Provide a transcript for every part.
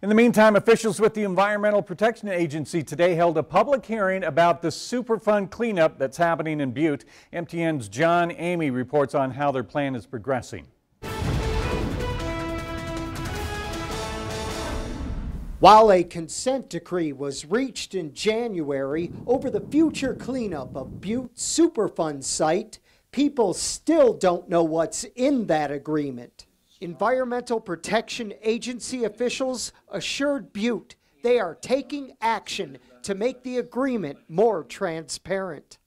In the meantime, officials with the Environmental Protection Agency today held a public hearing about the Superfund cleanup that's happening in Butte. MTN's John Amy reports on how their plan is progressing. While a consent decree was reached in January over the future cleanup of Butte Superfund site, people still don't know what's in that agreement. Environmental Protection Agency officials assured Butte they are taking action to make the agreement more transparent.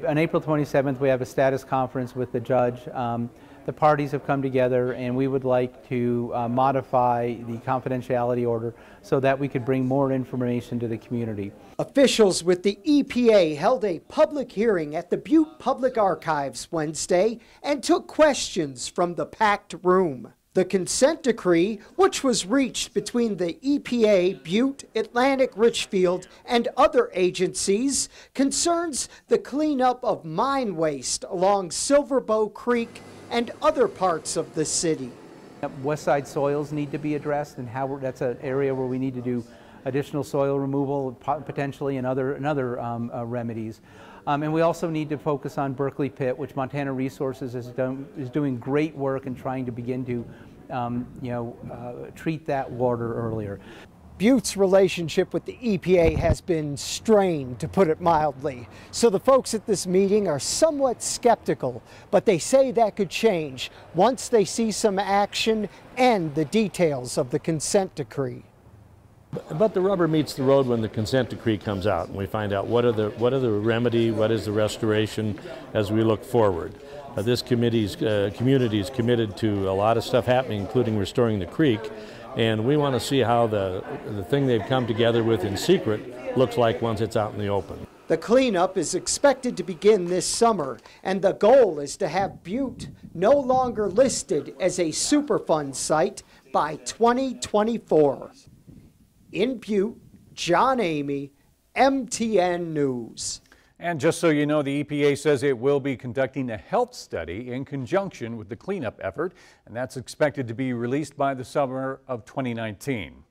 On April 27th, we have a status conference with the judge. The parties have come together and we would like to modify the confidentiality order so that we could bring more information to the community. Officials with the EPA held a public hearing at the Butte Public Archives Wednesday and took questions from the packed room. The consent decree, which was reached between the EPA, Butte, Atlantic Richfield, and other agencies, concerns the cleanup of mine waste along Silverbow Creek and other parts of the city. West side soils need to be addressed, and how that's an area where we need to do additional soil removal potentially and other remedies. And we also need to focus on Berkeley Pit, which Montana Resources is doing great work in trying to begin to treat that water earlier. Butte's relationship with the EPA has been strained, to put it mildly. So the folks at this meeting are somewhat skeptical, but they say that could change once they see some action and the details of the consent decree. But the rubber meets the road when the consent decree comes out and we find out what are the remedy, what is the restoration as we look forward. This community is committed to a lot of stuff happening, including restoring the creek, and we want to see how the thing they've come together with in secret looks like once it's out in the open. The cleanup is expected to begin this summer, and the goal is to have Butte no longer listed as a Superfund site by 2024. In Butte, John Amy, MTN News. And just so you know, the EPA says it will be conducting a health study in conjunction with the cleanup effort, and that's expected to be released by the summer of 2019.